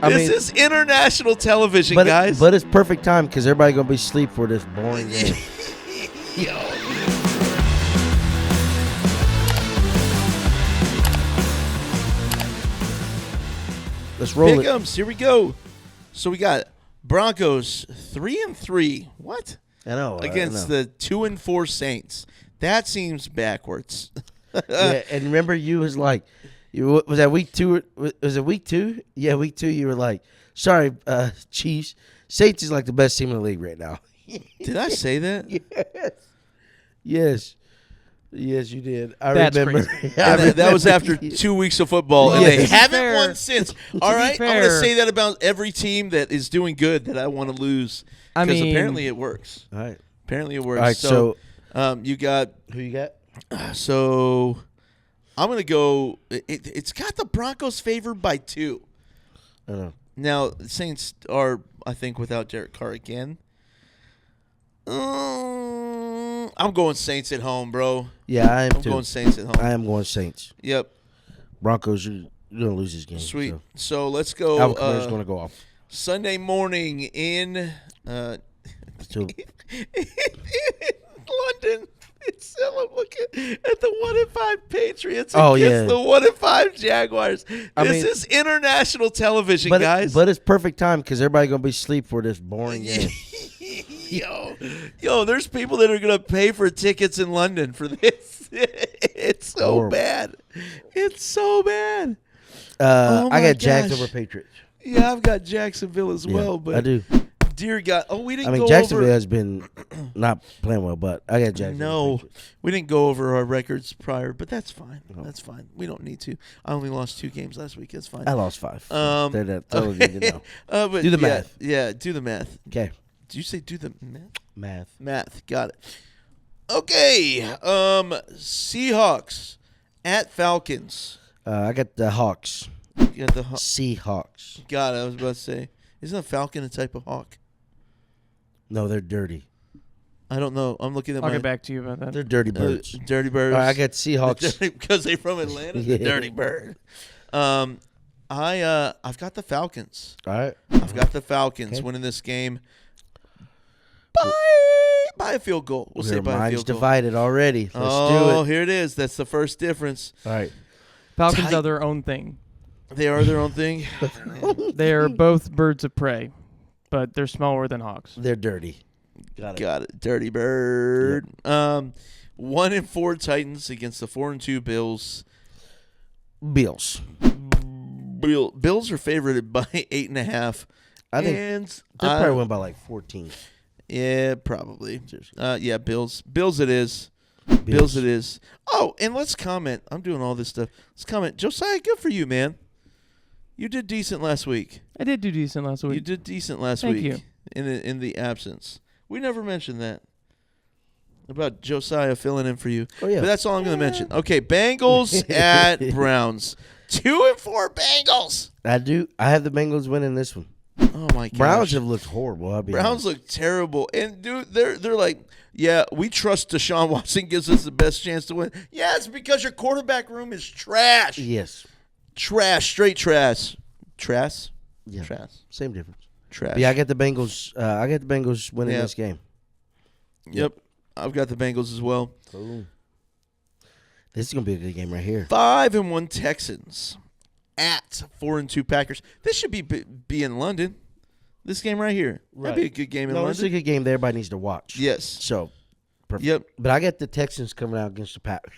This is international television, guys. But it's perfect time because everybody going to be asleep for this boring game. Yo. Let's roll it. Pick'ems, here we go. So we got Broncos 3-3. What? I know. Against the 2-4 Saints. That seems backwards. Yeah, and remember, you was like, was that week 2? Was it week 2? Yeah, week 2. You were like, sorry, Chiefs. Saints is like the best team in the league right now. Did I say that? Yes. Yes, you did. That's remember. crazy. That was after 2 weeks of football, and they Yes. haven't won since. All right, I'm going to fair. say that about every team that is doing good that I want to lose. I Because mean- apparently it works. All right. Apparently it works. All right, so you got. who you got? So I'm going to go. It's got the Broncos favored by 2. I don't know. Now, the Saints are, I think, without Derek Carr again. I'm going Saints at home, bro. Yeah, I am I'm too. going Saints at home. I am going Saints. Yep. Broncos, you're going to lose this game. Sweet. So. So let's go. Alvin Kamara's going to go off. Sunday morning in So, London. It's I'm looking at the 1-5 Patriots Oh, against yeah. the 1-5 Jaguars. I This mean- is international television, but guys. But it's perfect time because everybody going to be asleep for this boring game. Yo, there's people that are gonna pay for tickets in London for this. It's so Horrible. bad. It's so bad. I my got Jags gosh. over Patriots. Yeah, I've got Jacksonville as Yeah, well, but I do. dear God, we didn't I mean, go Jacksonville over. has been not playing well, but I got Jacksonville. No, over Patriots. we didn't go over our records prior, but that's fine. That's fine. We don't need to. I only lost 2 games last week. That's fine. I lost 5. That's all we need to know. But Do the yeah, math. Yeah, do the math. Okay, Did you say do the math? math. Math. Got it. Okay. Seahawks at Falcons. I got the Hawks. You got the Seahawks. God, I was about to say, isn't a falcon a type of hawk? No, they're dirty. I don't know. I'm looking at I'll my get back to you about that. They're dirty birds. dirty birds. All right, I got Seahawks. Because they're from Atlanta. Yeah. The dirty bird. I've got the Falcons. All right. I've got the Falcons Okay. winning this game by a field goal. We'll say Your by a mind's field goal. divided already. Let's Oh, do it. here it is. That's the first difference. All right. Falcons Tight. are their own thing. They are their own thing. They are both birds of prey, but they're smaller than hawks. They're dirty. Got it. Got it. Dirty bird. 1-4 Titans against the 4-2 Bills. Bills. Bills are favored by 8.5. I think and they'll probably win by like 14. Yeah, probably. Yeah, Bills. Bills it is. Bills it is. Oh, and let's comment. I'm doing all this stuff. Let's comment. Josiah, good for you, man. You did decent last week. I did do decent last You week. did decent last Thank week. you. In the absence. We never mentioned that. About Josiah filling in for you. Oh, yeah. But that's all I'm going to mention. Okay, Bengals at Browns. 2-4 Bengals. I have the Bengals winning this one. Oh, my gosh. Browns have looked horrible. I'll be Browns honest. look terrible. And, dude, they're like, yeah, we trust Deshaun Watson gives us the best chance to win. Yeah, it's because your quarterback room is trash. Yes. Trash. Straight trash. Trash? Yeah. Trash. Same difference. Trash. But yeah, I got the Bengals. Winning Yeah. this game. Yep. I've got the Bengals as well. Cool. This is gonna be a good game right here. 5-1 Texans at 4-2 Packers. This should be in London. This game right here. That'd be a good game in No, it's a London. good game that everybody needs to watch. Yes. So, perfect. Yep. But I got the Texans coming out against the Packers.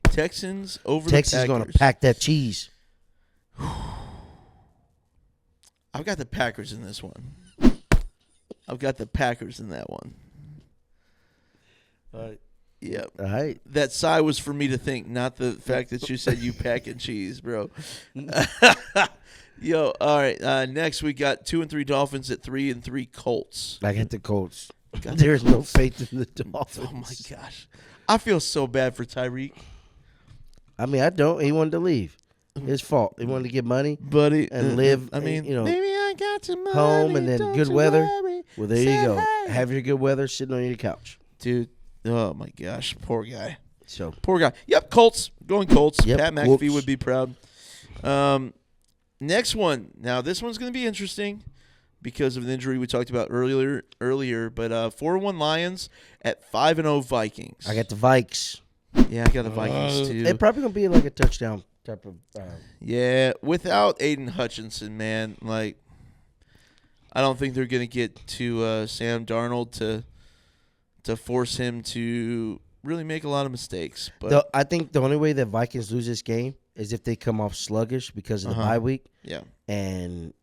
Texans over Texas the going Packers. to pack that cheese. I've got the Packers in this one. I've got the Packers in that one. Yep. All right. That sigh was for me to think, not the fact that you said you pack and cheese, bro. Yo, all right. Next, we got 2-3 Dolphins at 3-3 Colts. I got the Colts. Got There's no faith in the Dolphins. Oh, my gosh. I feel so bad for Tyreek. I mean, I don't. He wanted to leave. His fault. He wanted to get money Buddy. and live. I mean, you know, maybe I got some money. home and then don't good you weather. worry. Well, there Say you go. hey. Have your good weather sitting on your couch. Dude. Oh, my gosh. Poor guy. So Poor guy. Yep, Colts. Going Colts. Yep, Pat McAfee Colts. would be proud. Next one. Now, this one's going to be interesting because of the injury we talked about earlier. But 4-1 Lions at 5-0 Vikings. I got the Vikes. Yeah, I got the Vikings too. They're probably gonna be like a touchdown type of. Yeah, without Aiden Hutchinson, man, like I don't think they're gonna get to Sam Darnold to force him to really make a lot of mistakes. But I think the only way that Vikings lose this game is if they come off sluggish because of the bye week. Yeah, and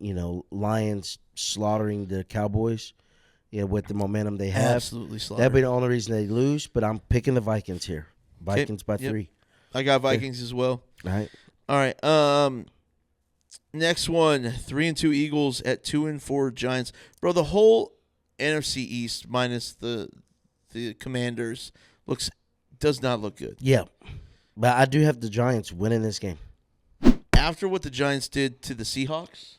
Lions slaughtering the Cowboys. With the momentum they have, absolutely slaughtered. That'd be the only reason they lose. But I'm picking the Vikings here. Vikings by 3. I got Vikings as well. All right. Next one, 3-2 Eagles at 2-4 Giants. Bro, the whole NFC East minus the Commanders does not look good. Yeah, but I do have the Giants winning this game. After what the Giants did to the Seahawks,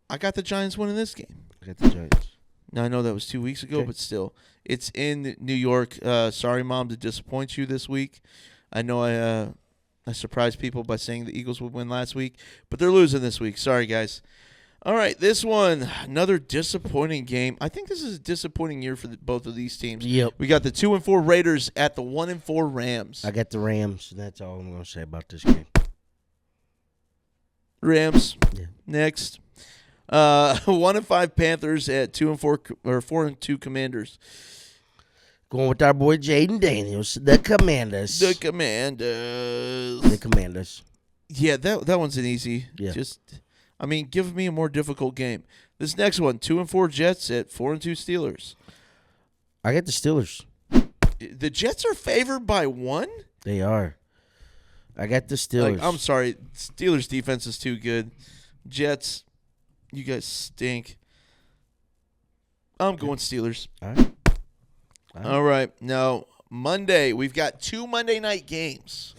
I got the Giants winning this game. I got the Giants. Now, I know that was 2 weeks ago, but still. It's in New York. Sorry, Mom, to disappoint you this week. I know I surprised people by saying the Eagles would win last week, but they're losing this week. Sorry, guys. All right, this one, another disappointing game. I think this is a disappointing year for both of these teams. Yep. We got the 2-4 Raiders at the 1-4 Rams. I got the Rams. That's all I'm going to say about this game. Rams. Yeah. Next. 1-5 Panthers at 2-4 or 4-2 Commanders. Going with our boy Jaden Daniels, the Commanders. The Commanders. The Commanders. Yeah, that one's an easy. Yeah. Give me a more difficult game. This next one, 2-4 Jets at 4-2 Steelers. I got the Steelers. The Jets are favored by 1? They are. I got the Steelers. I'm sorry, Steelers defense is too good. Jets, you guys stink. I'm going Steelers. All right. Now, Monday, we've got 2 Monday night games.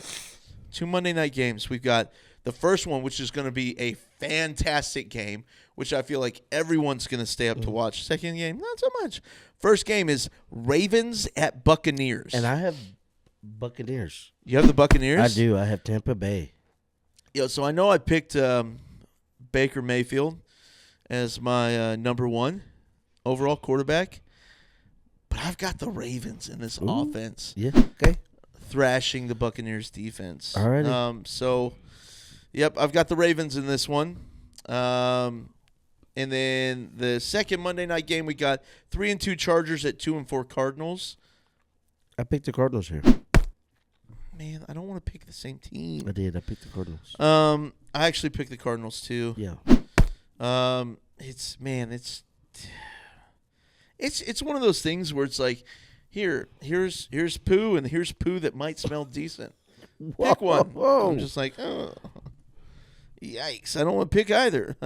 We've got the first one, which is going to be a fantastic game, which I feel like everyone's going to stay up to watch. Second game, not so much. First game is Ravens at Buccaneers. And I have Buccaneers. You have the Buccaneers? I do. I have Tampa Bay. So I know I picked Baker Mayfield as my number 1 overall quarterback, but I've got the Ravens in this offense. Yeah, okay. Thrashing the Buccaneers defense. All right. I've got the Ravens in this one. And then the second Monday night game, we got 3-2 Chargers at 2-4 Cardinals. I picked the Cardinals here. Man, I don't want to pick the same team. I did. I picked the Cardinals. I actually picked the Cardinals too. Yeah. It's one of those things where it's like, here's poo, and here's poo that might smell decent. Pick one. Whoa. I'm just like, oh, yikes! I don't want to pick either.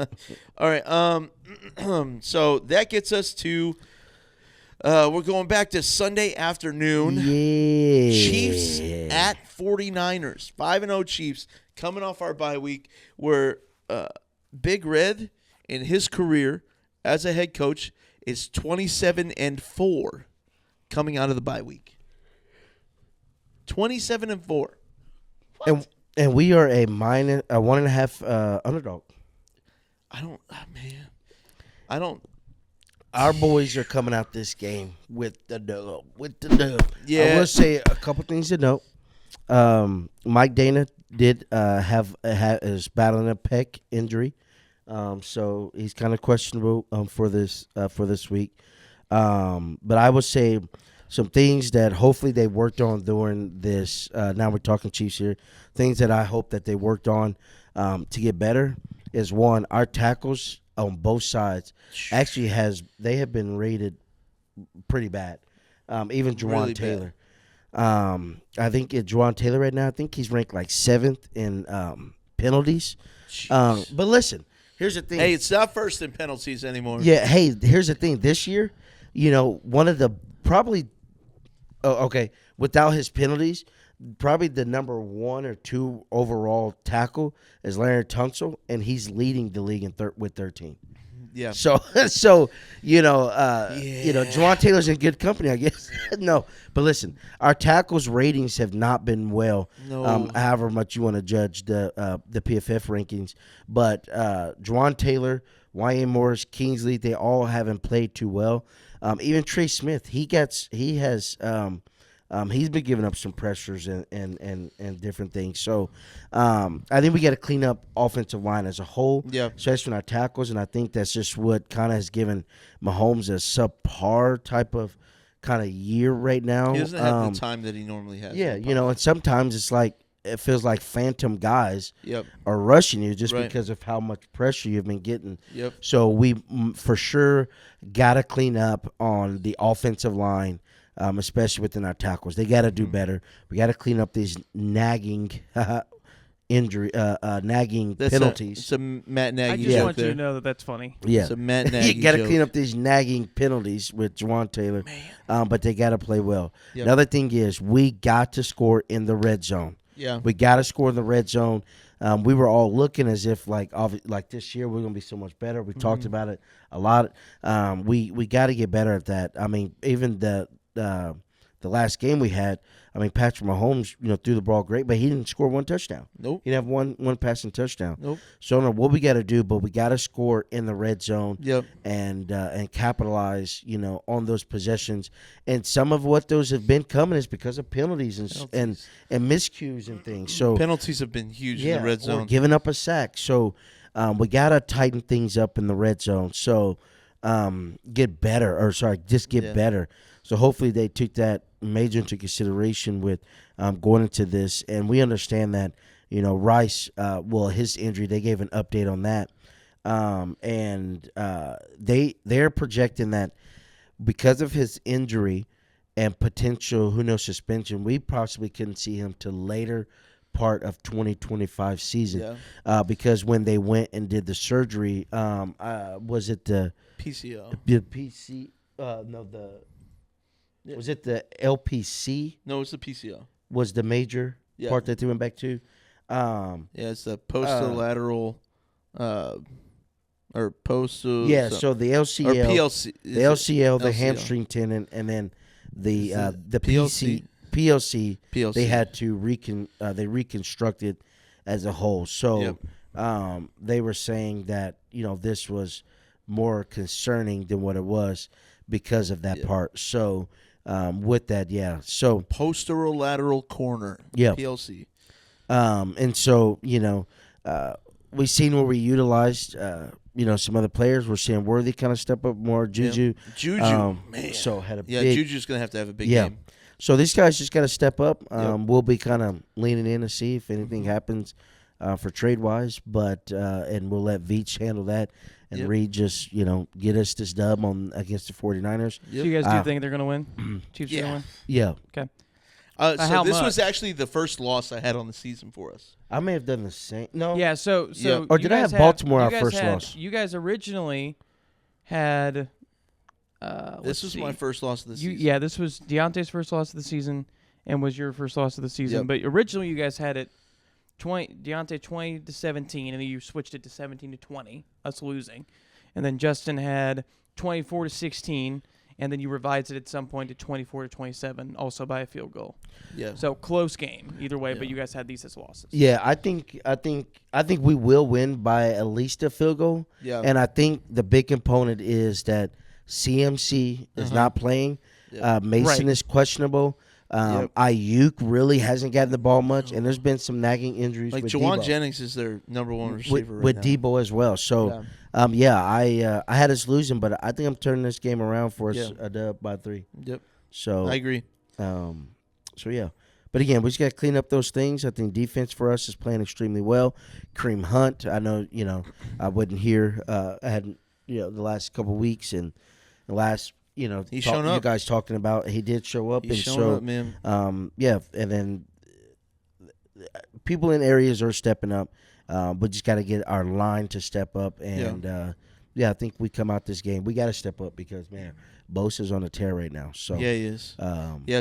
All right. So that gets us to. We're going back to Sunday afternoon. Yeah. Chiefs at 49ers. 5-0 Chiefs coming off our bye week. Where Big Red in his career as a head coach is 27-4 coming out of the bye week. 27-4. And we are a 1.5 underdog. I don't. Our boys are coming out this game with the dub. Yeah. I will say a couple things to note. Mike Dana did is battling a pec injury, so he's kind of questionable for this week. But I would say some things that hopefully they worked on during this. Now we're talking Chiefs here. Things that I hope that they worked on to get better is, one, our tackles on both sides actually they have been rated pretty bad. Even Juwan Really Taylor. I think Juwan Taylor right now, I think he's ranked like 7th in penalties. But listen, here's the thing. Hey, it's not first in penalties anymore. Yeah, hey, here's the thing. This year, one of the probably without his penalties, probably the number 1 or 2 overall tackle is Larry Tunsil, and he's leading the league with 13. Yeah. So Juwan Taylor's in good company, I guess. No, but listen, our tackles ratings have not been well. No. However much you want to judge the PFF rankings, but Juwan Taylor, Y.A. Morris, Kingsley, they all haven't played too well. Even Trey Smith, he's been giving up some pressures and different things. So I think we got to clean up offensive line as a whole, especially in our tackles. And I think that's just what kind of has given Mahomes a subpar type of kind of year right now. He doesn't have the time that he normally has. Yeah, and sometimes it's like it feels like phantom guys Yep. are rushing you just Right. because of how much pressure you've been getting. Yep. So we for sure got to clean up on the offensive line. Especially within our tackles, they got to do better. We got to clean up these nagging nagging penalties. It's a Matt Nagy I just joke want you there. to know that that's funny. Yeah, It's a Matt Nagy you got to joke. clean up these nagging penalties with Juwan Taylor. But they got to play well. Yep. Another thing is we got to score in the red zone. Yeah. We got to score in the red zone. We were all looking as if like this year we're gonna be so much better. We talked about it a lot. We got to get better at that. I mean, even the last game we had, I mean, Patrick Mahomes, threw the ball great, but he didn't score one touchdown. Nope. He didn't have one passing touchdown. Nope. So I don't know what we got to do, but we got to score in the red zone. Yep. And capitalize, on those possessions. And some of what those have been coming is because of penalties and miscues and things. So penalties have been huge in the red or zone. giving up a sack. So we got to tighten things up in the red zone. So get better. So hopefully they took that major into consideration with going into this. And we understand that, Rice, his injury, they gave an update on that. They're projecting that because of his injury and potential, suspension, we possibly couldn't see him till later part of 2025 season. Because when they went and did the surgery, was it the PCO? The PC? Was it the LPC? No, it's the PCO. Was the major part that they went back to? It's the posterolateral, or postal. So the LCL, or PLC, the LCL, the LCL. hamstring tendon, and then the PLC? PLC. PLC. They had to reconstruct it as a whole. So they were saying that this was more concerning than what it was because of that part. So with that, so posterolateral corner, PLC. And so we've seen where we utilized some other players. We're seeing Worthy kind of step up more. Juju, man. So had a big. Juju's gonna have to have a big game. So these guys just got to step up. We'll be kind of leaning in to see if anything happens for trade wise, but and we'll let Veach handle that. And Reed just, get us this dub against the 49ers. So you guys do think they're going to win? Chiefs are going to win? Yeah. Okay. So this was actually the first loss I had on the season for us. I may have done the same. No. Yeah, so Or did I have Baltimore our first loss? You guys originally had this was my first loss of the season. Yeah, this was Deonte's first loss of the season and was your first loss of the season. But originally you guys had it Dionte 20-17, and then you switched it to 17-20, us losing. And then Justyn had 24-16, and then you revised it at some point to 24-27, also by a field goal. Yeah. So close game either way, but you guys had these as losses. Yeah, I think we will win by at least a field goal. Yeah. And I think the big component is that CMC is not playing. Mason is questionable. Ayuk really hasn't gotten the ball much, and there's been some nagging injuries. Like with Jawan Debo. Jennings is their number one receiver with right now. Debo as well. So, I had us losing, but I think I'm turning this game around for us a dub by 3. Yep. So I agree. But again, we just got to clean up those things. I think defense for us is playing extremely well. Kareem Hunt, I know, I wasn't here. I hadn't, the last couple of weeks and the last. He's shown up. You guys talking about he did show up. He's shown up, man. And then people in areas are stepping up. We just got to get our line to step up. And, I think we come out this game. We got to step up because, man, Bosa's on a tear right now. So yeah, he is.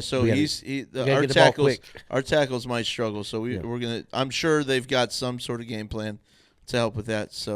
So our tackles might struggle. So we're gonna. I'm sure they've got some sort of game plan to help with that. So.